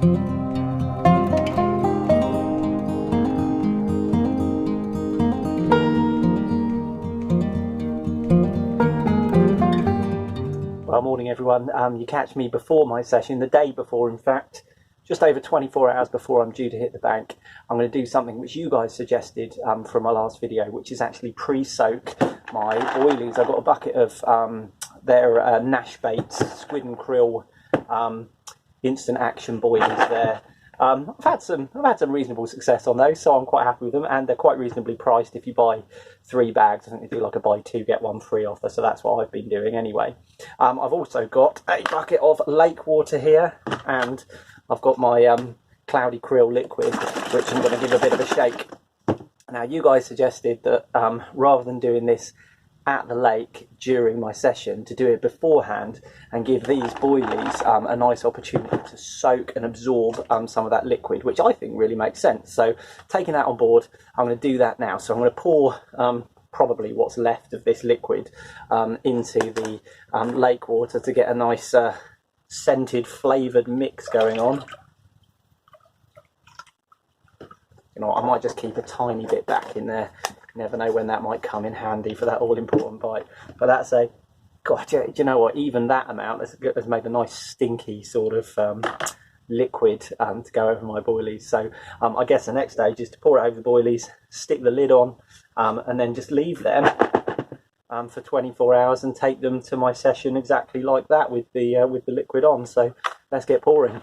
Well, morning everyone. You catch me before my session, the day before in fact, just over 24 hours before I'm due to hit the bank. I'm going to do something which you guys suggested from my last video, which is actually pre-soak my boilies. I've got a bucket of their Nash Baits squid and krill instant action boilies there. I've had some reasonable success on those, so I'm quite happy with them, and they're quite reasonably priced if you buy 3 bags. I think they do like a buy 2 get 1 free offer, so that's what I've been doing anyway. I've also got a bucket of lake water here, and I've got my cloudy krill liquid, which I'm going to give a bit of a shake. Now, you guys suggested that rather than doing this at the lake during my session, to do it beforehand and give these boilies a nice opportunity to soak and absorb some of that liquid, which I think really makes sense. So taking that on board, I'm going to do that now. So I'm going to pour probably what's left of this liquid into the lake water to get a nice scented flavoured mix going on. You know, I might just keep a tiny bit back in there. Never know when that might come in handy for that all-important bite. But that's a, God, do you know what? Even that amount has made a nice stinky sort of liquid to go over my boilies. So I guess the next stage is to pour it over the boilies, stick the lid on, and then just leave them for 24 hours and take them to my session exactly like that with the liquid on. So let's get pouring.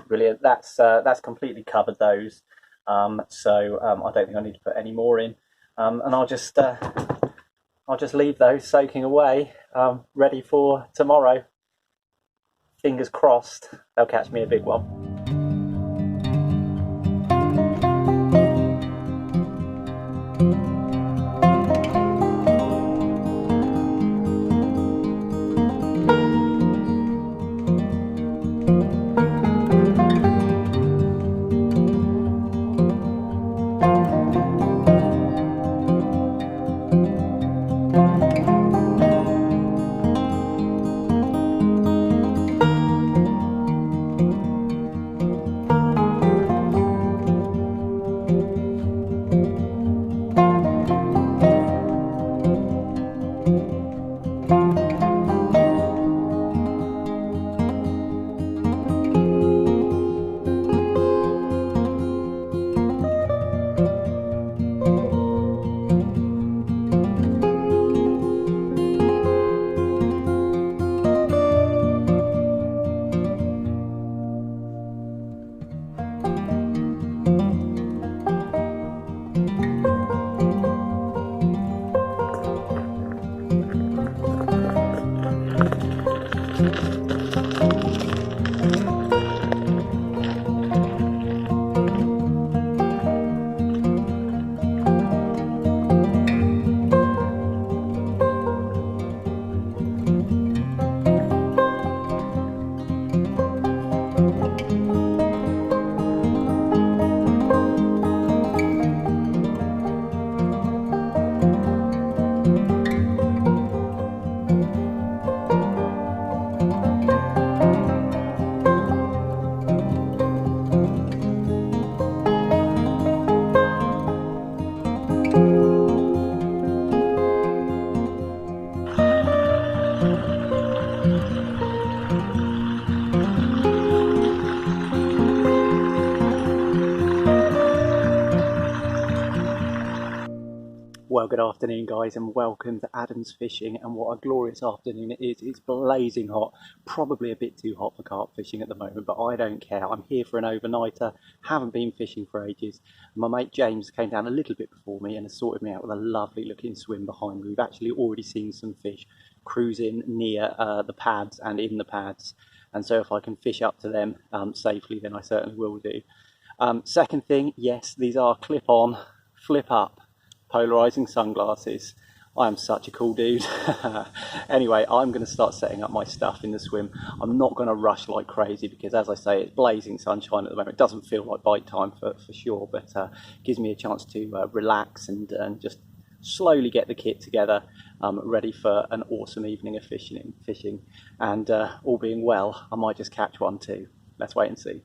Brilliant. That's completely covered those, so I don't think I need to put any more in, and I'll just leave those soaking away, ready for tomorrow. Fingers crossed they'll catch me a big one. Well, good afternoon guys, and welcome to Adam's Fishing, and what a glorious afternoon it is. It's blazing hot, probably a bit too hot for carp fishing at the moment, but I don't care. I'm here for an overnighter, haven't been fishing for ages. My mate James came down a little bit before me and has sorted me out with a lovely looking swim behind me. We've actually already seen some fish cruising near the pads and in the pads, and so if I can fish up to them safely, then I certainly will do. Second thing, yes, these are clip-on, flip-up polarizing sunglasses. I am such a cool dude. Anyway, I'm going to start setting up my stuff in the swim. I'm not going to rush like crazy because, as I say, it's blazing sunshine at the moment. It doesn't feel like bite time for sure, but gives me a chance to relax and just slowly get the kit together, ready for an awesome evening of fishing. And all being well, I might just catch one too. Let's wait and see.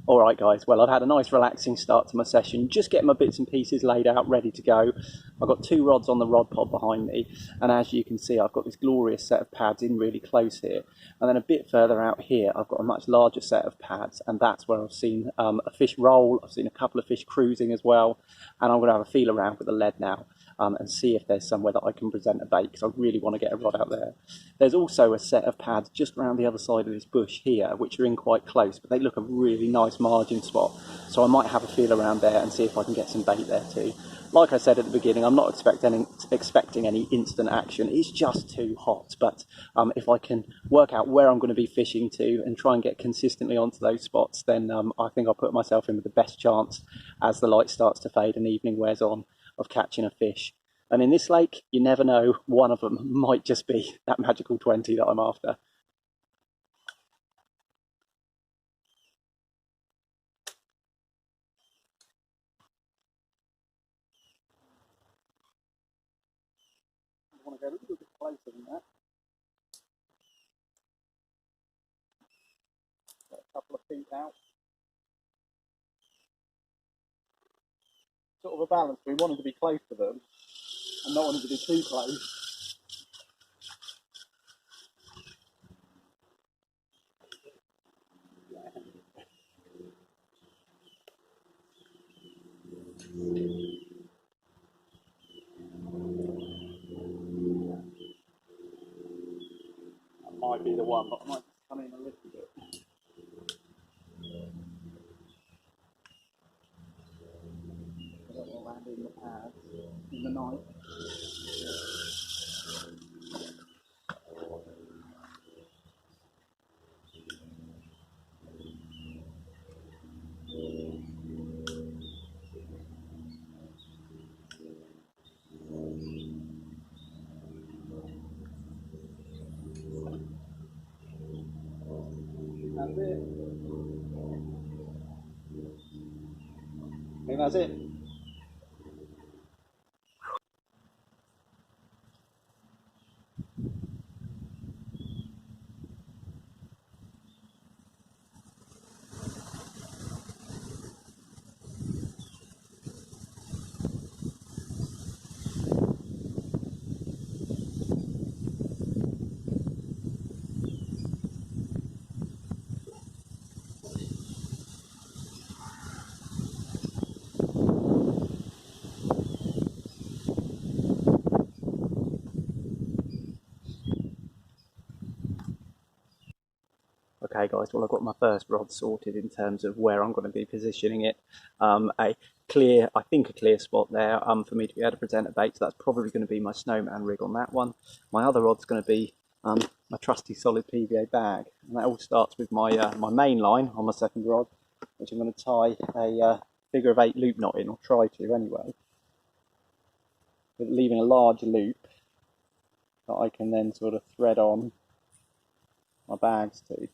All right, guys. Well, I've had a nice relaxing start to my session. Just getting my bits and pieces laid out, ready to go. I've got 2 rods on the rod pod behind me. And as you can see, I've got this glorious set of pads in really close here. And then a bit further out here, I've got a much larger set of pads. And that's where I've seen a fish roll. I've seen a couple of fish cruising as well. And I'm going to have a feel around with the lead now. and see if there's somewhere that I can present a bait, because I really want to get a rod out there. There's also a set of pads just around the other side of this bush here, which are in quite close, but they look a really nice margin spot. So I might have a feel around there and see if I can get some bait there too. Like I said at the beginning, I'm not expecting any instant action. It's just too hot. But if I can work out where I'm going to be fishing to and try and get consistently onto those spots, then I think I'll put myself in with the best chance as the light starts to fade and evening wears on of catching a fish. And in this lake, you never know, one of them might just be that magical 20 that I'm after. I want to go a little bit closer than that. Get a couple of feet out. Sort of a balance. We wanted to be close to them and not wanting to be too close. That might be the one, but I might just come in a little bit. I don't want to land in the pads in the night. That's it. I think that's it. Okay guys, well I've got my first rod sorted in terms of where I'm going to be positioning it. I think a clear spot there for me to be able to present a bait, so that's probably going to be my snowman rig on that one. My other rod's going to be my trusty solid PVA bag, and that all starts with my my main line on my second rod, which I'm going to tie a figure of 8 loop knot in, or try to anyway, but leaving a large loop that I can then sort of thread on my bags to.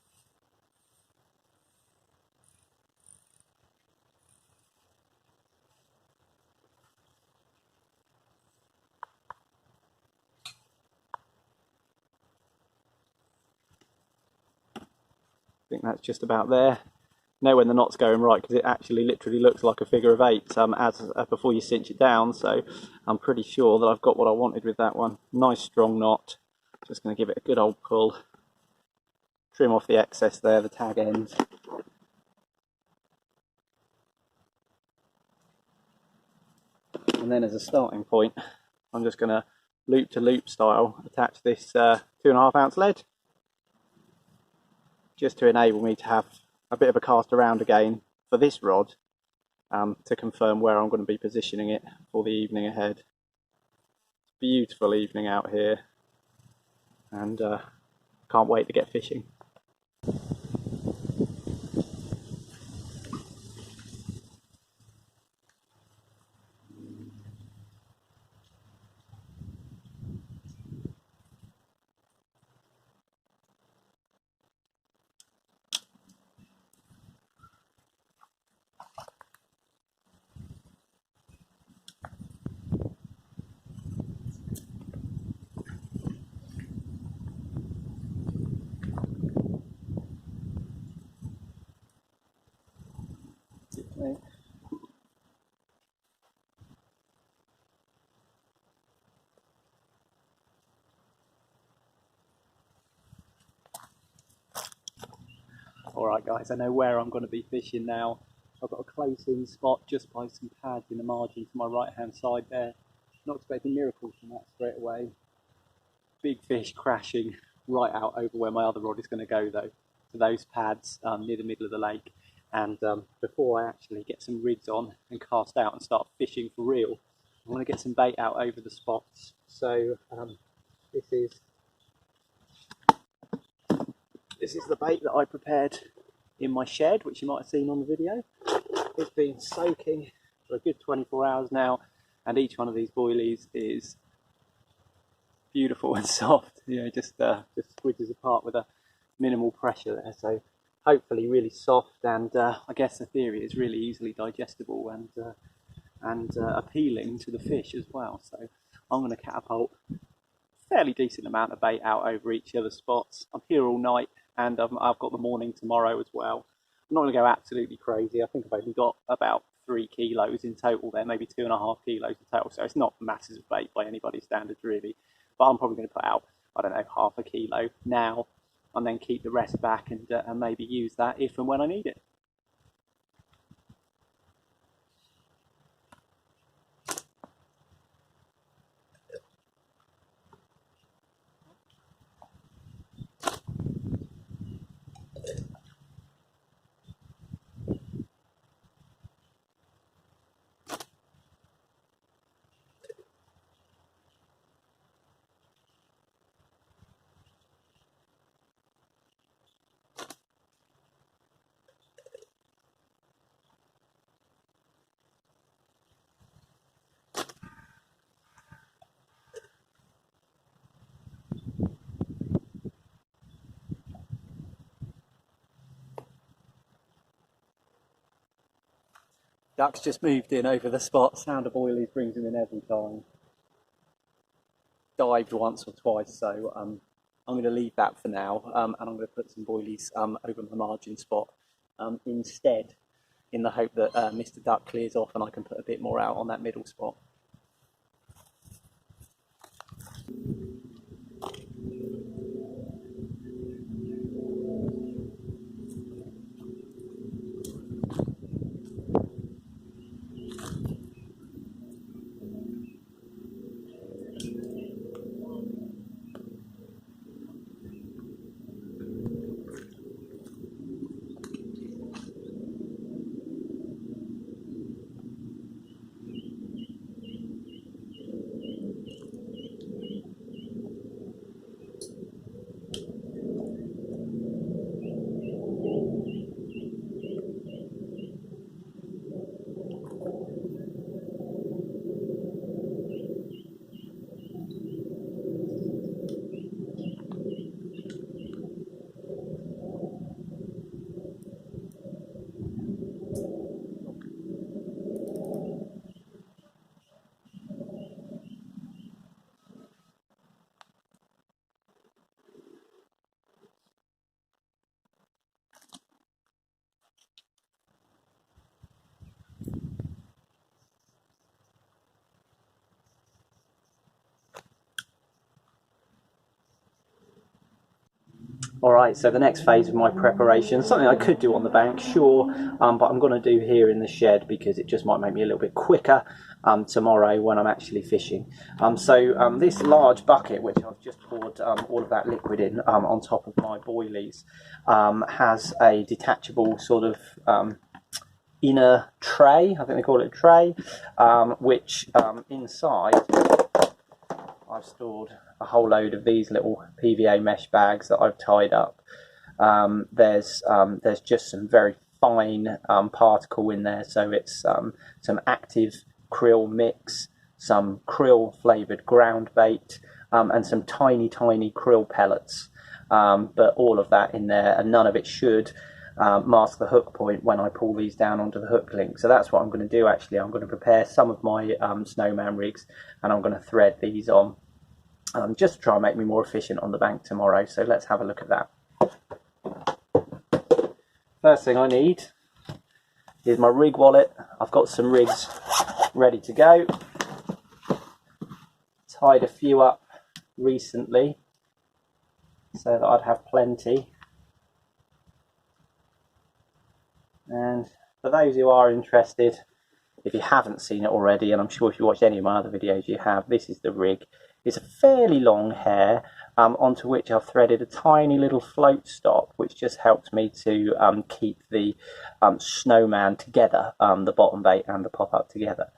I think that's just about there. Know when the knot's going right, because it actually literally looks like a figure of 8 before you cinch it down, so I'm pretty sure that I've got what I wanted with that one. Nice strong knot. Just going to give it a good old pull, trim off the excess there, the tag ends. And then as a starting point, I'm just going to loop to loop style attach this 2.5 ounce lead, just to enable me to have a bit of a cast around again for this rod, to confirm where I'm going to be positioning it for the evening ahead. Beautiful evening out here, and can't wait to get fishing. Alright guys, I know where I'm going to be fishing now. I've got a close in spot just by some pads in the margin to my right hand side there. Not expecting miracles from that straight away. Big fish crashing right out over where my other rod is going to go though, to those pads near the middle of the lake. And before I actually get some rigs on and cast out and start fishing for real, I want to get some bait out over the spots. So this is the bait that I prepared in my shed, which you might have seen on the video. It's been soaking for a good 24 hours now, and each one of these boilies is beautiful and soft. You know, just squidges apart with a minimal pressure there. So hopefully really soft, and I guess the theory is really easily digestible and appealing to the fish as well. So I'm going to catapult a fairly decent amount of bait out over each of the spots. I'm here all night, and I've got the morning tomorrow as well. I'm not going to go absolutely crazy. I think I've only got about 3 kilos in total there, maybe 2.5 kilos in total. So it's not massive bait by anybody's standards really. But I'm probably going to put out, I don't know, 0.5 kilo now, and then keep the rest back and maybe use that if and when I need it. Duck's just moved in over the spot. Sound of boilies brings him in every time. Dived once or twice, so I'm going to leave that for now, and I'm going to put some boilies over my margin spot instead, in the hope that Mr. Duck clears off and I can put a bit more out on that middle spot. Alright, so the next phase of my preparation, something I could do on the bank, sure, but I'm going to do here in the shed because it just might make me a little bit quicker tomorrow when I'm actually fishing. So this large bucket, which I've just poured all of that liquid in on top of my boilies, has a detachable sort of inner tray, I think they call it a tray, which inside I've stored a whole load of these little PVA mesh bags that I've tied up. There's just some very fine particle in there, so it's some active krill mix, some krill flavoured ground bait, and some tiny krill pellets. But all of that in there, and none of it should mask the hook point when I pull these down onto the hook link. So that's what I'm going to do actually. I'm going to prepare some of my snowman rigs, and I'm going to thread these on just to try and make me more efficient on the bank tomorrow. So let's have a look at that. First thing I need is my rig wallet. I've got some rigs ready to go. Tied a few up recently so that I'd have plenty. And for those who are interested, if you haven't seen it already, and I'm sure if you watched any of my other videos you have, this is the rig. It's a fairly long hair onto which I've threaded a tiny little float stop, which just helps me to keep the snowman together, the bottom bait and the pop-up together.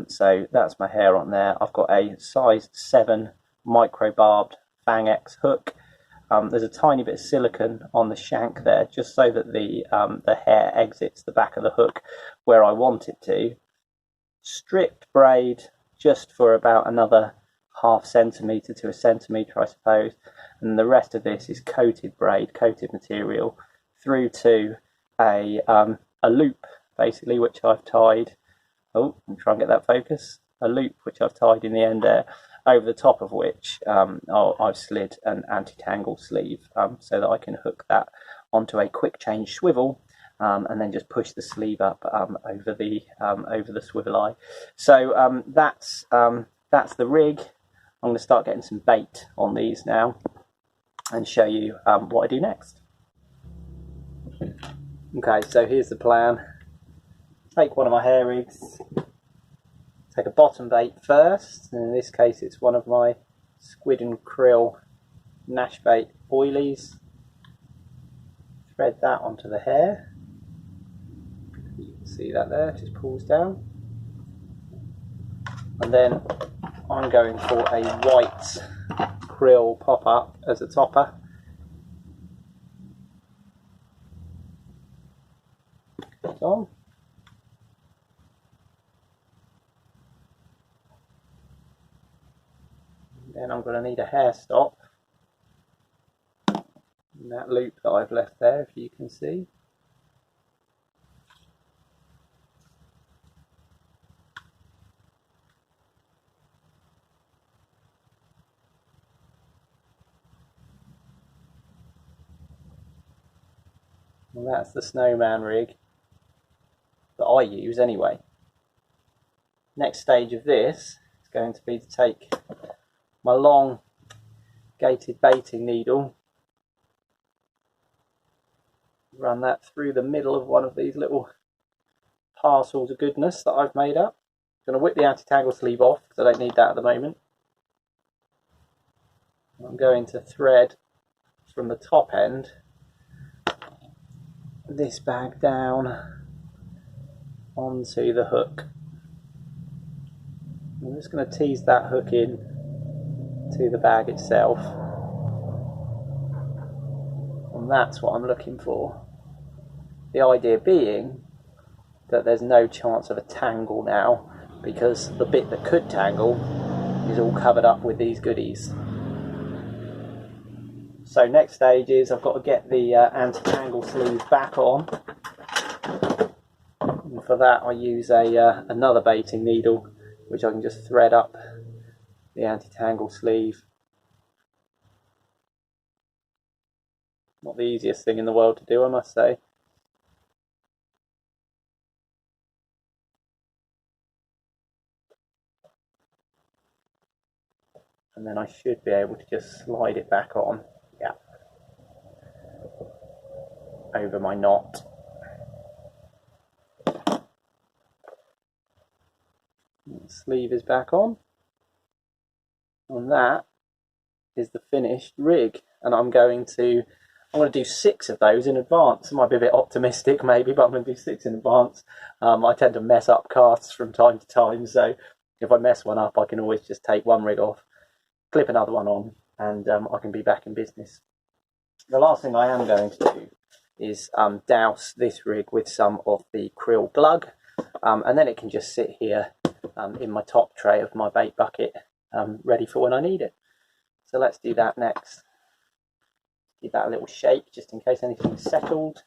So that's my hair on there. I've got a size 7 micro barbed Fang X hook. There's a tiny bit of silicone on the shank there, just so that the hair exits the back of the hook where I want it to. Stripped braid just for about another ½ centimetre to a centimetre, I suppose, and the rest of this is coated braid, coated material, through to a loop, basically, which I've tied. Oh, I'm trying to get that focus. A loop which I've tied in the end there, over the top of which I've slid an anti-tangle sleeve so that I can hook that onto a quick change swivel and then just push the sleeve up over the swivel eye. So that's the rig. I'm going to start getting some bait on these now and show you what I do next. Okay, so here's the plan. Take one of my hair rigs, take a bottom bait first, and in this case it's one of my squid and krill Nash bait oilies. Thread that onto the hair. You can see that there, just pulls down. And then I'm going for a white krill pop-up as a topper. Put it on. Then I'm going to need a hair stop in that loop that I've left there, if you can see. And that's the snowman rig that I use anyway. Next stage of this is going to be to take my long gated baiting needle, run that through the middle of one of these little parcels of goodness that I've made up. I'm going to whip the anti-tangle sleeve off because I don't need that at the moment. I'm going to thread from the top end this bag down onto the hook. I'm just going to tease that hook in to the bag itself, and that's what I'm looking for. The idea being that there's no chance of a tangle now, because the bit that could tangle is all covered up with these goodies. So next stage is I've got to get the anti-tangle sleeve back on, and for that I use another baiting needle which I can just thread up the anti-tangle sleeve. Not the easiest thing in the world to do, I must say. And then I should be able to just slide it back on, yeah, over my knot. The sleeve is back on, and that is the finished rig. And I'm going to do 6 of those in advance. I might be a bit optimistic maybe, but I'm going to do 6 in advance. I tend to mess up casts from time to time, so if I mess one up I can always just take one rig off, clip another one on, and I can be back in business. The last thing I am going to do is douse this rig with some of the krill glug, and then it can just sit here in my top tray of my bait bucket, ready for when I need it. So let's do that next. Give that a little shake just in case anything's settled.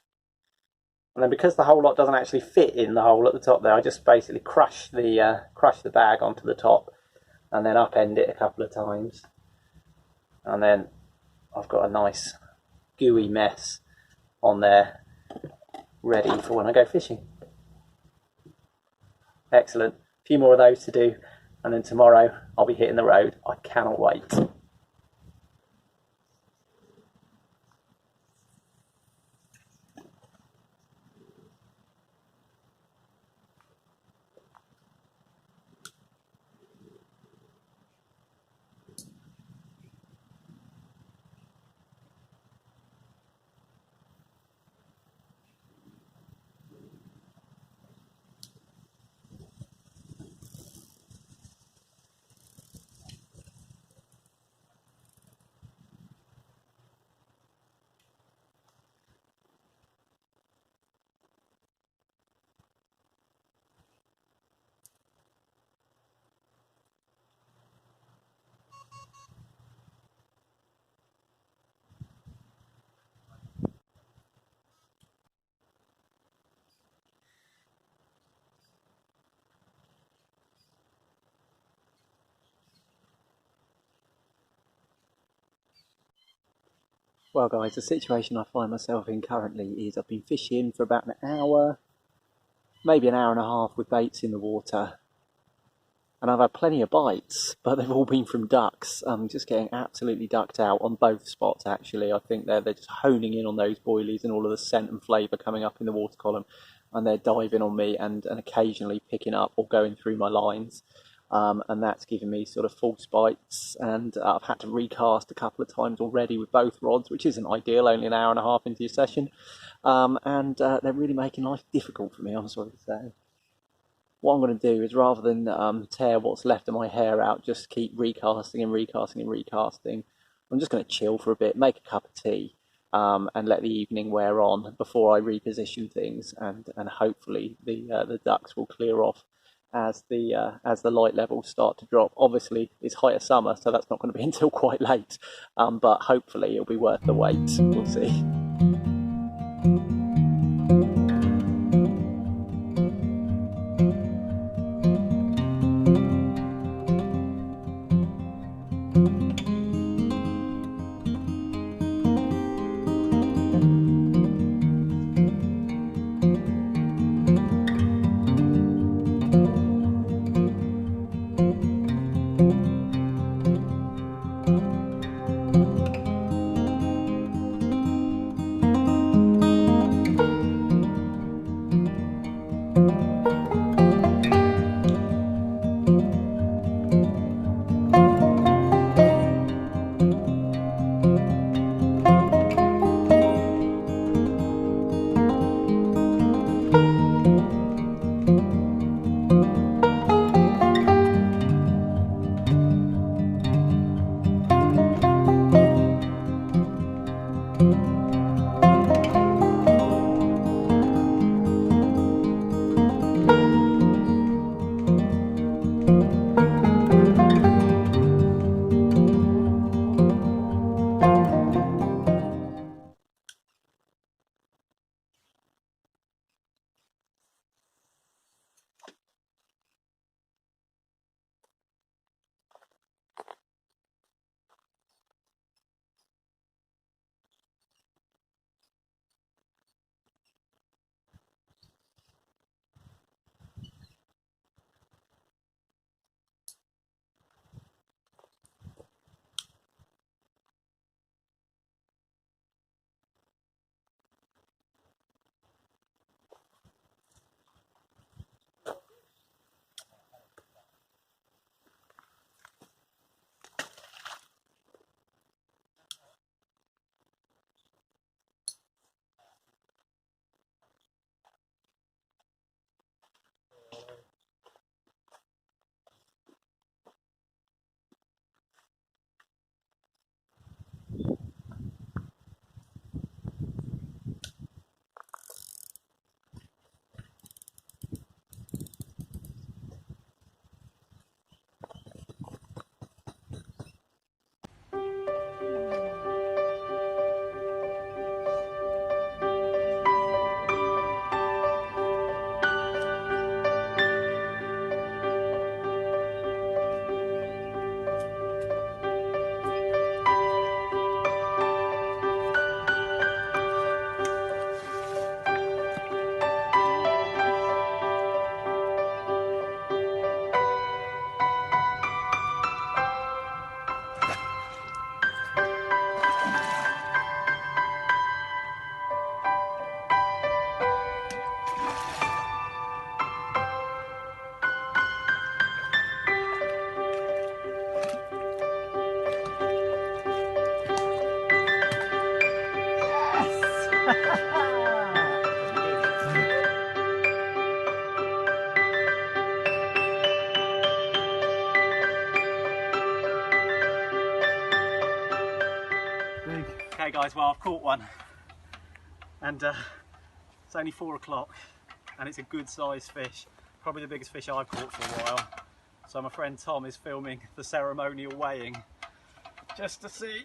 And then because the whole lot doesn't actually fit in the hole at the top there, I just basically crush the bag onto the top and then upend it a couple of times. And then I've got a nice gooey mess on there ready for when I go fishing. Excellent. A few more of those to do, and then tomorrow I'll be hitting the road. I cannot wait. Well guys, the situation I find myself in currently is I've been fishing for about an hour, maybe an hour and a half with baits in the water. And I've had plenty of bites, but they've all been from ducks. I'm just getting absolutely ducked out on both spots actually. I think they're just honing in on those boilies and all of the scent and flavour coming up in the water column. And they're diving on me and occasionally picking up or going through my lines. And that's given me sort of false bites, and I've had to recast a couple of times already with both rods, which isn't ideal, only an hour and a half into your session, and they're really making life difficult for me, I'm sorry to say. What I'm going to do is, rather than tear what's left of my hair out, just keep recasting and recasting and recasting, I'm just going to chill for a bit, make a cup of tea, and let the evening wear on before I reposition things, and hopefully the ducks will clear off as the light levels start to drop. Obviously, it's height of summer, so that's not going to be until quite late, but hopefully it'll be worth the wait. We'll see. Okay guys, well I've caught one, and it's only 4 o'clock and it's a good sized fish, probably the biggest fish I've caught for a while. So my friend Tom is filming the ceremonial weighing just to see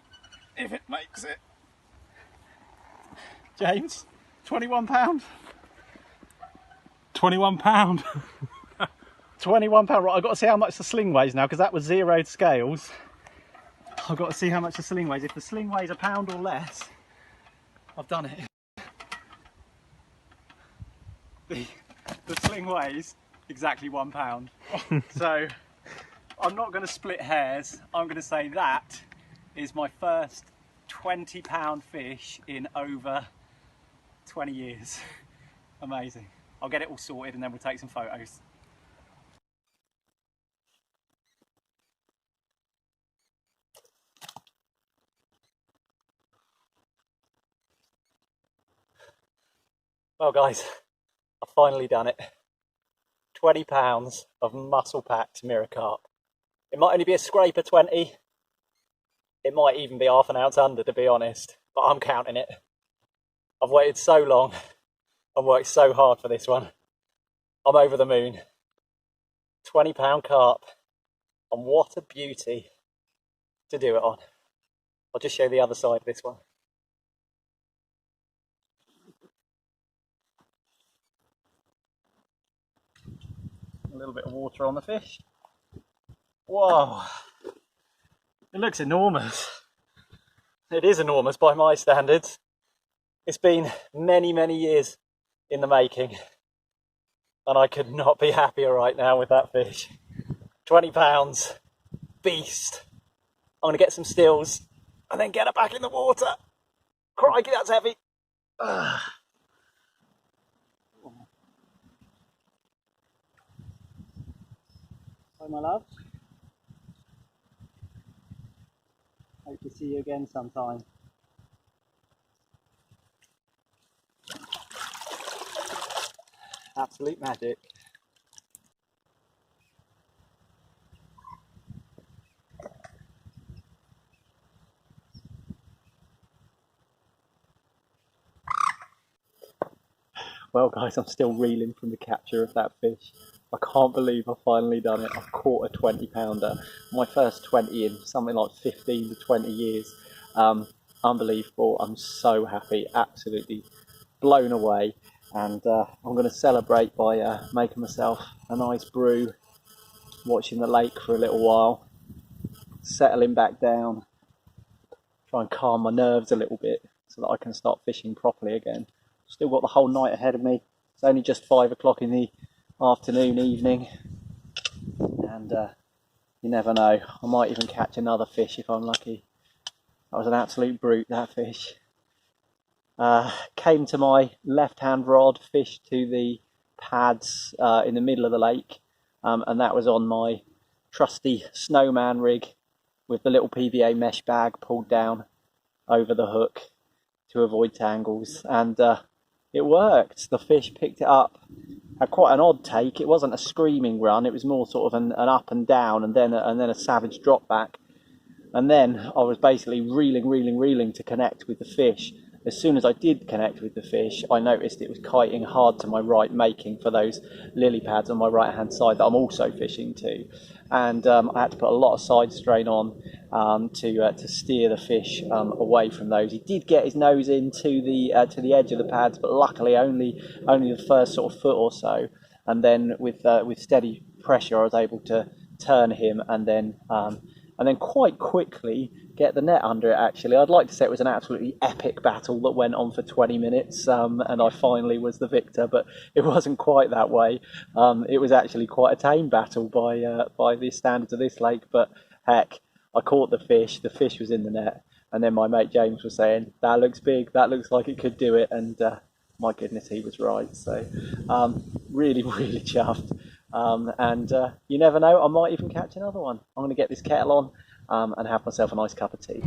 if it makes it. James, £21? £21. £21, right, I've got to see how much the sling weighs now, because that was zeroed scales. I've got to see how much the sling weighs. If the sling weighs £1 or less, I've done it. The sling weighs exactly £1. So I'm not going to split hairs. I'm going to say that is my first £20 fish in over 20 years. Amazing. I'll get it all sorted and then we'll take some photos. Well guys, I've finally done it. 20 pounds of muscle packed mirror carp. It might only be a scraper 20. It might even be half an ounce under, to be honest, but I'm counting it. I've waited so long and worked so hard for this one. I'm over the moon. 20 pound carp, and what a beauty to do it on. I'll just show you the other side of this one. A little bit of water on the fish. Whoa, it looks enormous. It is enormous by my standards. It's been many, many years in the making, and I could not be happier right now with that fish. 20 pounds, beast. I'm going to get some stills and then get her back in the water. Crikey, that's heavy. Hi, my love. Hope to see you again sometime. Absolute magic. Well guys, I'm still reeling from the capture of that fish. I can't believe I've finally done it. I've caught a 20 pounder. My first 20 in something like 15 to 20 years. Unbelievable. I'm so happy, absolutely blown away. And I'm going to celebrate by making myself a nice brew, watching the lake for a little while, settling back down, try and calm my nerves a little bit so that I can start fishing properly again. Still got the whole night ahead of me. It's only just 5 o'clock in the afternoon, evening, and you never know, I might even catch another fish if I'm lucky. That was an absolute brute, that fish. Came to my left hand rod, fished to the pads in the middle of the lake, and that was on my trusty snowman rig with the little PVA mesh bag pulled down over the hook to avoid tangles, and it worked. The fish picked it up. Had quite an odd take. It wasn't a screaming run, it was more sort of an up and down and then a savage drop back. And then I was basically reeling to connect with the fish. As soon as I did connect with the fish, I noticed it was kiting hard to my right, making for those lily pads on my right hand side that I'm also fishing to. And I had to put a lot of side strain on to steer the fish away from those. He did get his nose into the edge of the pads, but luckily only the first sort of foot or so. And then with steady pressure, I was able to turn him and then quite quickly get the net under it. Actually, I'd like to say it was an absolutely epic battle that went on for 20 minutes, and I finally was the victor, but it wasn't quite that way. It was actually quite a tame battle by the standards of this lake, but heck, I caught the fish was in the net, and then my mate James was saying, that looks big, that looks like it could do it, and my goodness, he was right. So really chuffed. And you never know, I might even catch another one. I'm going to get this kettle on and have myself a nice cup of tea.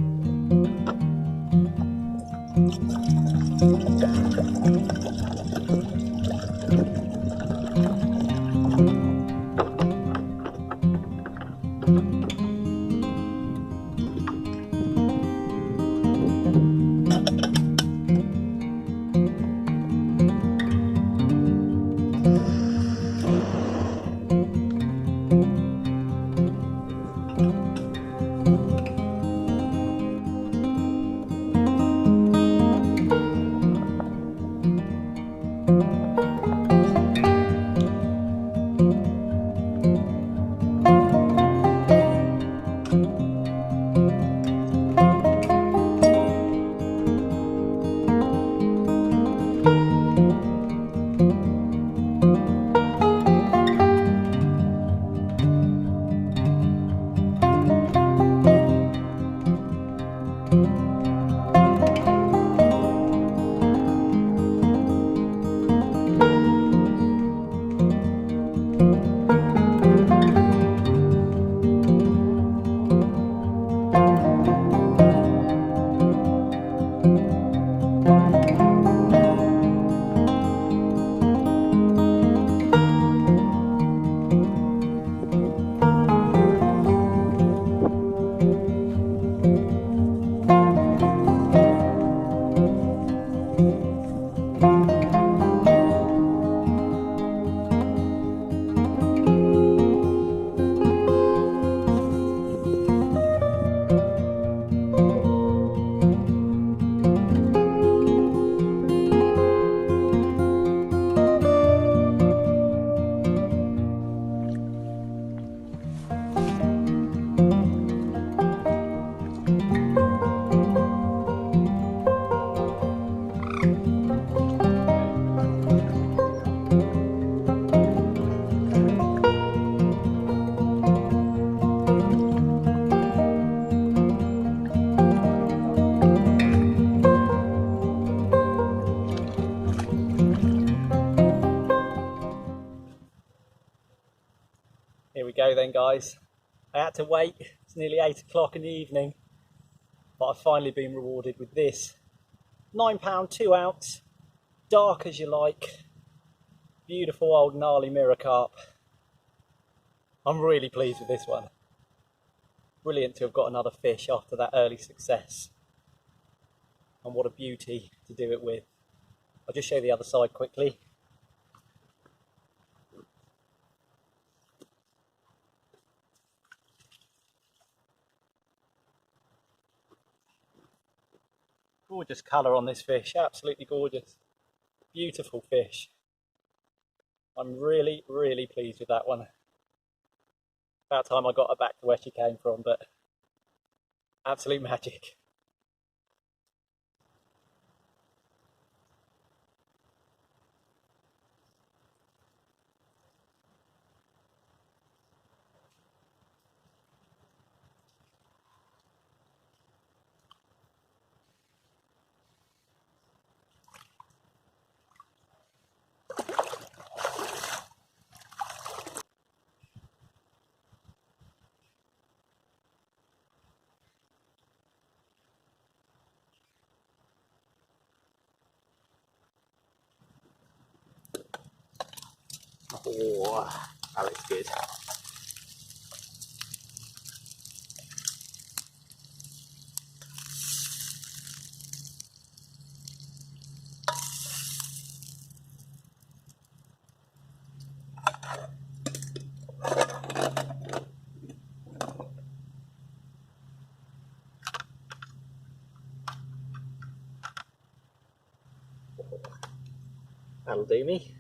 Here we go then, guys. I had to wait, it's nearly 8 o'clock in the evening, but I've finally been rewarded with this £9 2 ounce, dark as you like, beautiful old gnarly mirror carp. I'm really pleased with this one. Brilliant to have got another fish after that early success. And what a beauty to do it with. I'll just show you the other side quickly. Gorgeous colour on this fish, absolutely gorgeous. Beautiful fish. I'm really, really pleased with that one. About time I got her back to where she came from, but absolute magic. Oh, that looks good. That'll do me.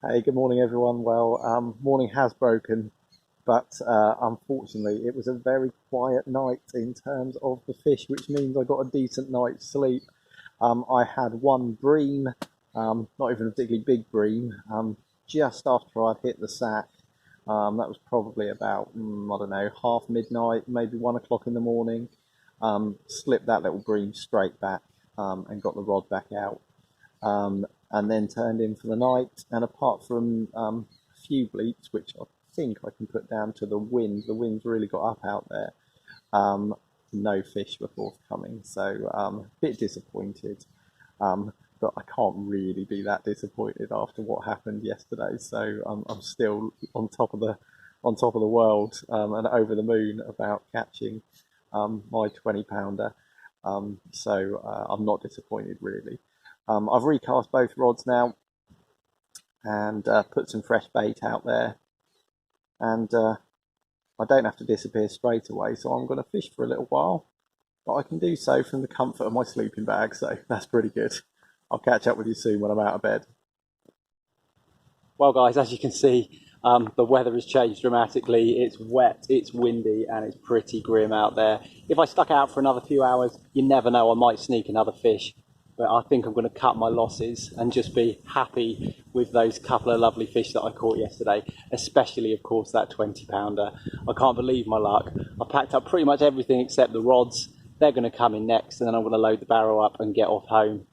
Hey, good morning everyone. Well, morning has broken, but unfortunately it was a very quiet night in terms of the fish, which means I got a decent night's sleep. I had one bream, not even a particularly big bream, just after I'd hit the sack. That was probably about, I don't know, half midnight, maybe 1 o'clock in the morning. Slipped that little bream straight back and got the rod back out. And then turned in for the night. And apart from a few bleats, which I think I can put down to the wind's really got up out there. No fish were forthcoming, so a bit disappointed. But but I can't really be that disappointed after what happened yesterday. So I'm still on top of the world, and over the moon about catching my 20-pounder. So I'm not disappointed really. I've recast both rods now and put some fresh bait out there, and I don't have to disappear straight away, so I'm going to fish for a little while, but I can do so from the comfort of my sleeping bag, so that's pretty good. I'll catch up with you soon when I'm out of bed. Well guys, as you can see, the weather has changed dramatically. It's wet, it's windy, and it's pretty grim out there. If I stuck out for another few hours, you never know, I might sneak another fish. But I think I'm going to cut my losses and just be happy with those couple of lovely fish that I caught yesterday, especially, of course, that 20-pounder. I can't believe my luck. I packed up pretty much everything except the rods. They're going to come in next, and then I'm going to load the barrel up and get off home.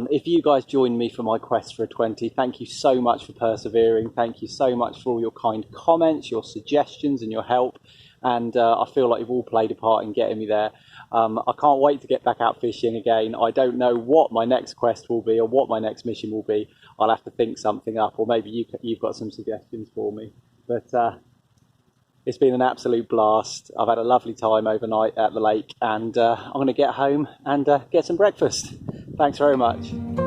If you guys join me for my quest for a 20, thank you so much for persevering. Thank you so much for all your kind comments, your suggestions and your help. And I feel like you've all played a part in getting me there. I can't wait to get back out fishing again. I don't know what my next quest will be or what my next mission will be. I'll have to think something up, or maybe you've got some suggestions for me. But it's been an absolute blast. I've had a lovely time overnight at the lake, and I'm going to get home and get some breakfast. Thanks very much.